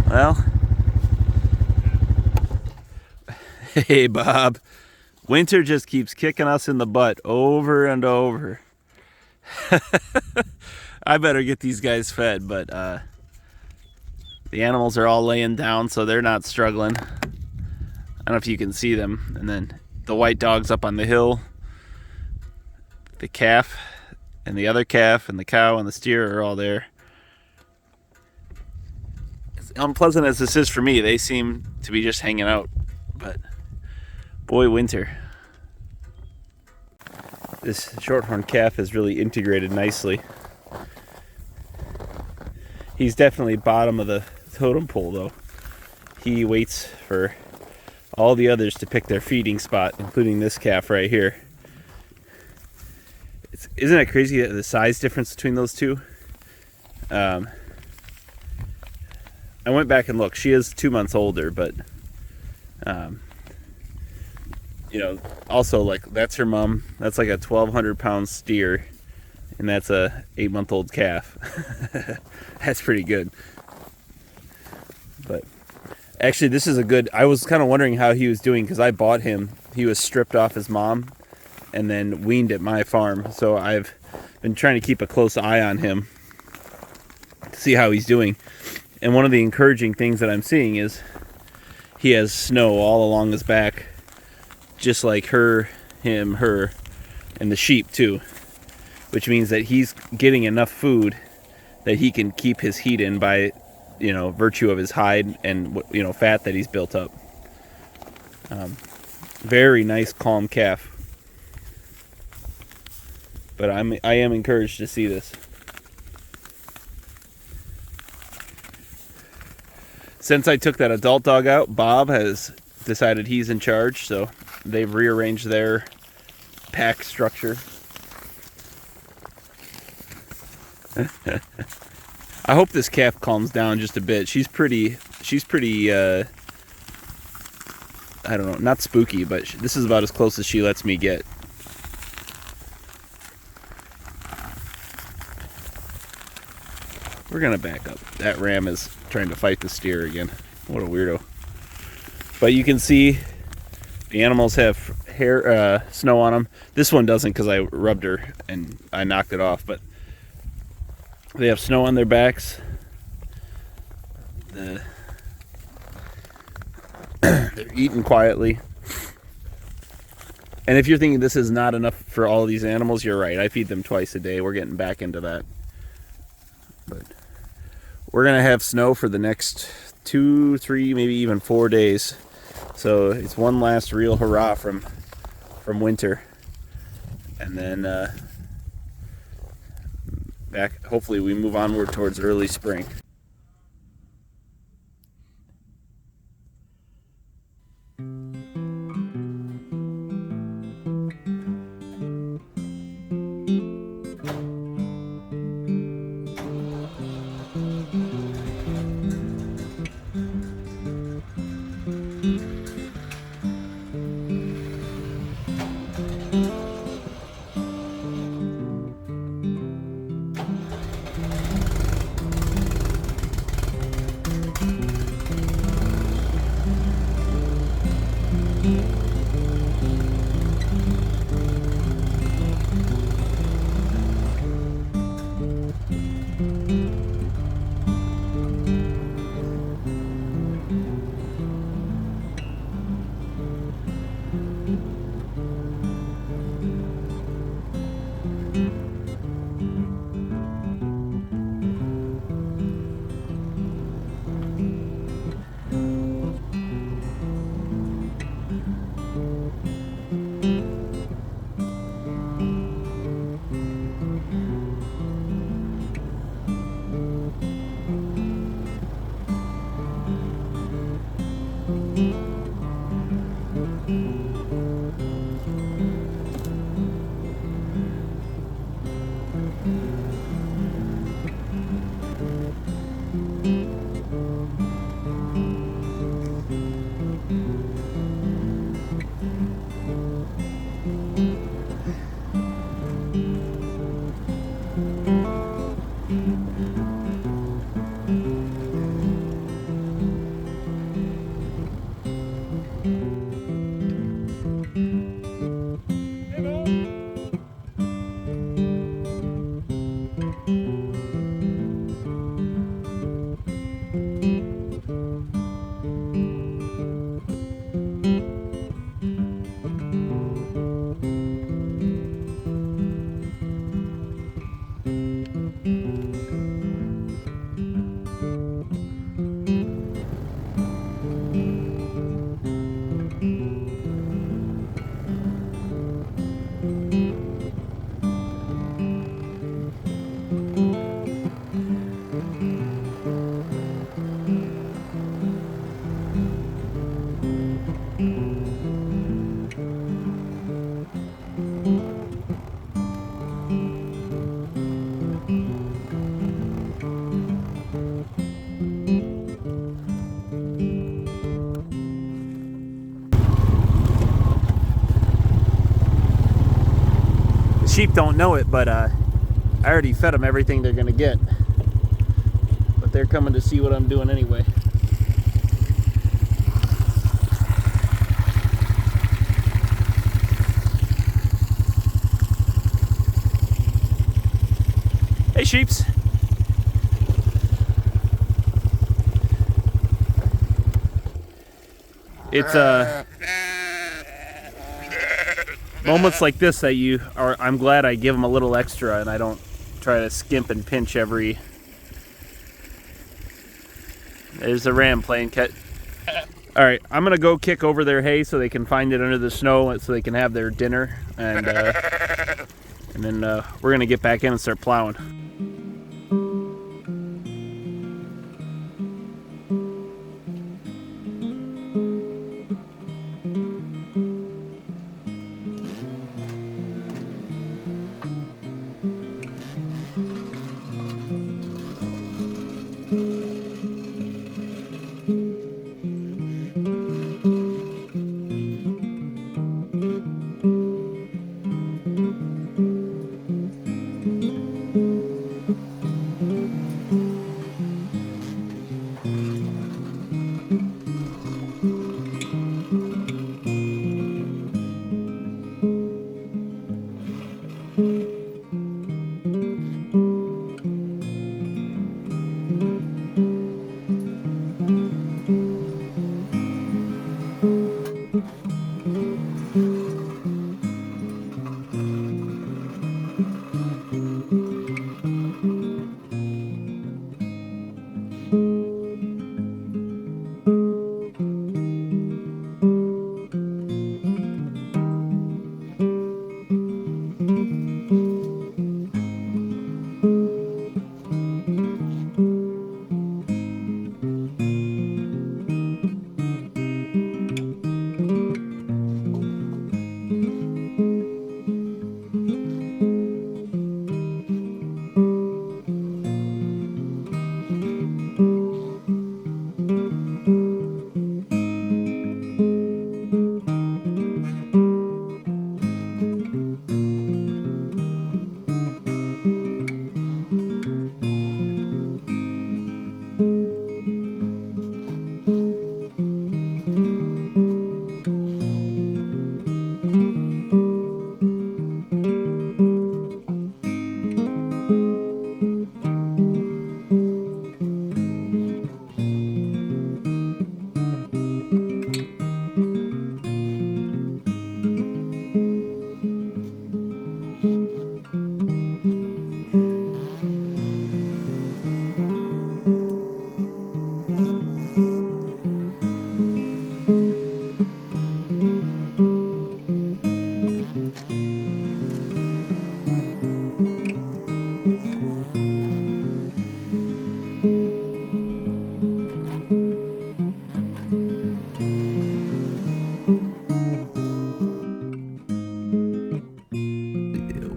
Well, hey Bob, winter just keeps kicking us in the butt over and over. I better get these guys fed, but the animals are all laying down, so they're not struggling. I don't know if you can see them. And then the white dog's up on the hill. The calf and the other calf and the cow and the steer are all there. As unpleasant as this is for me, they seem to be just hanging out. But boy, winter. This shorthorn calf has really integrated nicely. He's definitely bottom of the totem pole though. He waits for all the others to pick their feeding spot, including this calf right here. Isn't it crazy the size difference between those two? I went back and looked. She is 2 months older, but also like that's her mom. That's like a 1,200 pound steer, and that's a 8-month-old calf. That's pretty good. But actually, this is a good. I was kind of wondering how he was doing because I bought him. He was stripped off his mom and then weaned at my farm. So I've been trying to keep a close eye on him to see how he's doing. And one of the encouraging things that I'm seeing is he has snow all along his back, just like her, him, her, and the sheep too, which means that he's getting enough food that he can keep his heat in by, virtue of his hide and, fat that he's built up. Very nice, calm calf. But I am encouraged to see this. Since I took that adult dog out, Bob has decided he's in charge, so they've rearranged their pack structure. I hope this calf calms down just a bit. She's pretty I don't know, not spooky, but this is about as close as she lets me get. We're gonna back up. That ram is trying to fight the steer again. What a weirdo. But you can see the animals have hair, snow on them. This one doesn't because I rubbed her and I knocked it off, but they have snow on their backs. They're eating quietly. And if you're thinking this is not enough for all these animals, you're right. I feed them twice a day. We're getting back into that. But we're going to have snow for the next 2, 3, maybe even 4 days. So it's one last real hurrah from winter. And then hopefully we move onward towards early spring. sheep don't know it, but I already fed them everything they're gonna get. But they're coming to see what I'm doing anyway. Hey, sheeps. It's moments like this that I'm glad I give them a little extra and I don't try to skimp and pinch every. There's a ram playing catch. All right, I'm gonna go kick over their hay so they can find it under the snow so they can have their dinner, and then we're gonna get back in and start plowing.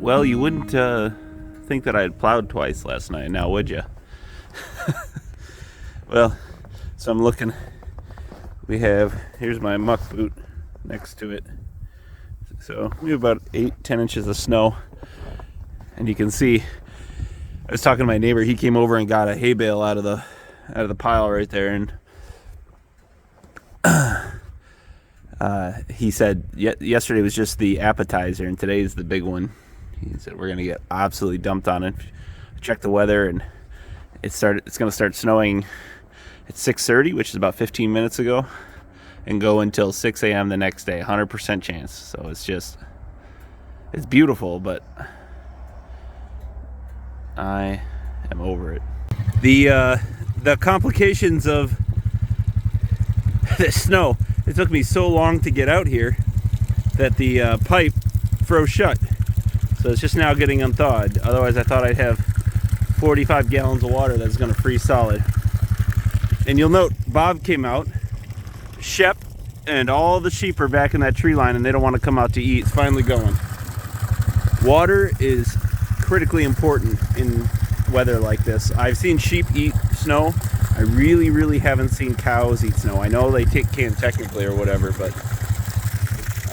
Well, you wouldn't think that I had plowed twice last night, now would you? Well, so I'm looking. Here's my muck boot next to it. So we have about 8-10 inches of snow. And you can see, I was talking to my neighbor, he came over and got a hay bale out of the pile right there, and he said yesterday was just the appetizer and today's the big one. He said we're gonna get absolutely dumped on it. Check the weather, and it's gonna start snowing at 6:30, which is about 15 minutes ago, and go until 6 a.m. the next day. 100% chance. So it's beautiful, but I am over it. The complications of the snow. It took me so long to get out here that the pipe froze shut. So it's just now getting unthawed. Otherwise, I thought I'd have 45 gallons of water that's going to freeze solid. And you'll note, Bob came out, Shep, and all the sheep are back in that tree line, and they don't want to come out to eat. It's finally going. Water is critically important in weather like this. I've seen sheep eat snow. I really, really haven't seen cows eat snow. I know they can technically or whatever, but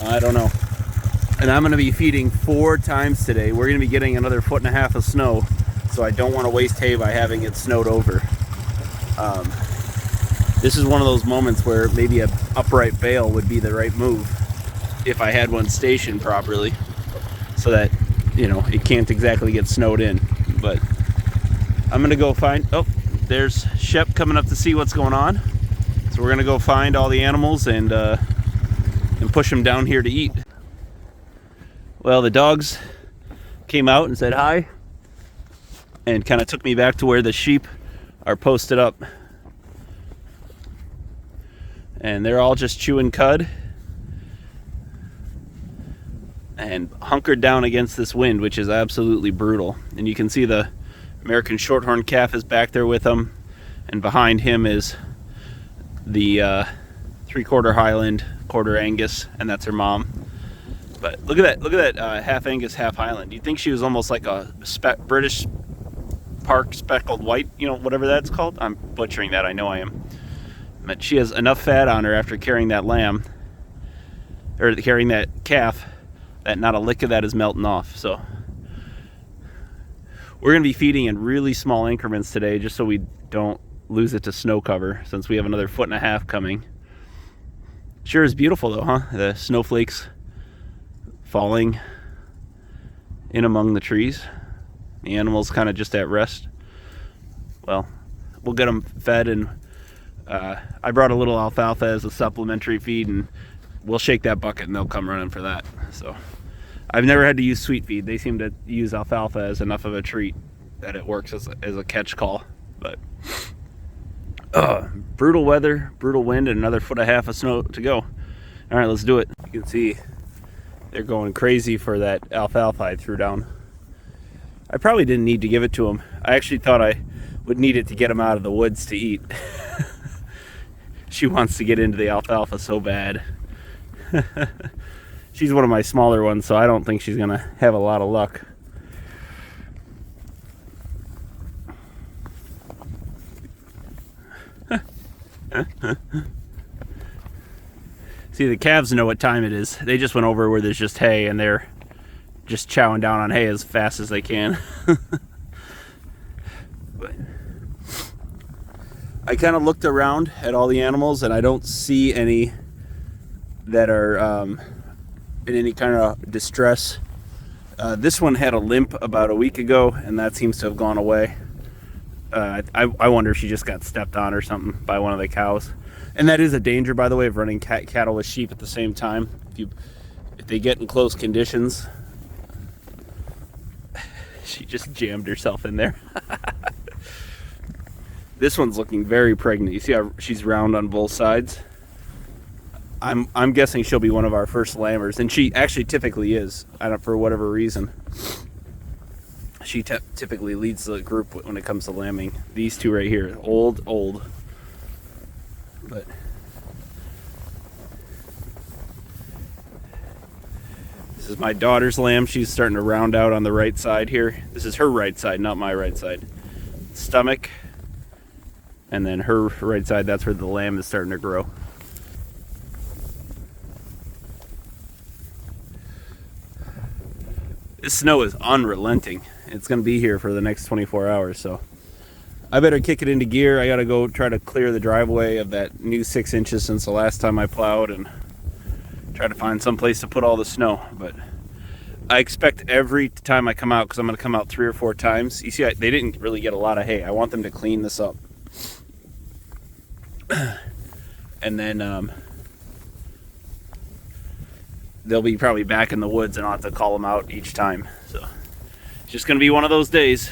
I don't know. And I'm going to be feeding 4 times today. We're going to be getting another 1.5 feet of snow, so I don't want to waste hay by having it snowed over. This is one of those moments where maybe an upright bale would be the right move if I had one stationed properly, so that, you know, it can't exactly get snowed in. But I'm going to go find... Oh, there's Shep coming up to see what's going on. So we're going to go find all the animals and push them down here to eat. Well, the dogs came out and said hi and kind of took me back to where the sheep are posted up. And they're all just chewing cud and hunkered down against this wind, which is absolutely brutal. And you can see the American Shorthorn calf is back there with them, and behind him is the 3/4 Highland, 1/4 Angus, and that's her mom. But look at that half Angus, half Highland. You'd think she was almost like a British Park speckled white, you know, whatever that's called. I'm butchering that, I know I am. But she has enough fat on her after carrying that lamb, or carrying that calf, that not a lick of that is melting off. So we're going to be feeding in really small increments today, just so we don't lose it to snow cover, since we have another 1.5 feet coming. Sure is beautiful though, huh? The snowflakes falling in among the trees. The animals kind of just at rest. Well, we'll get them fed, and I brought a little alfalfa as a supplementary feed, and we'll shake that bucket and they'll come running for that. So I've never had to use sweet feed. They seem to use alfalfa as enough of a treat that it works as a catch call. But brutal weather, brutal wind, and another 1.5 feet of snow to go. All right, let's do it. You can see they're going crazy for that alfalfa I threw down. I probably didn't need to give it to them. I actually thought I would need it to get them out of the woods to eat. She wants to get into the alfalfa so bad. She's one of my smaller ones, so I don't think she's gonna have a lot of luck. See, the calves know what time it is. They just went over where there's just hay, and they're just chowing down on hay as fast as they can. But I kind of looked around at all the animals, and I don't see any that are in any kind of distress. This one had a limp about a week ago, and that seems to have gone away. I wonder if she just got stepped on or something by one of the cows. And that is a danger, by the way, of running cattle with sheep at the same time. If they get in close conditions. She just jammed herself in there. This one's looking very pregnant. You see how she's round on both sides? I'm guessing she'll be one of our first lambers, and she actually typically is. I don't, for whatever reason. She typically leads the group when it comes to lambing. These two right here, old. But this is my daughter's lamb. She's starting to round out on the right side here. This is her right side, not my right side. Stomach, and then her right side, that's where the lamb is starting to grow. This snow is unrelenting. It's going to be here for the next 24 hours, so I better kick it into gear. I got to go try to clear the driveway of that new 6 inches since the last time I plowed, and try to find some place to put all the snow. But I expect every time I come out, because I'm going to come out 3 or 4 times. You see, they didn't really get a lot of hay. I want them to clean this up. And then they'll be probably back in the woods, and I'll have to call them out each time. So it's just going to be one of those days.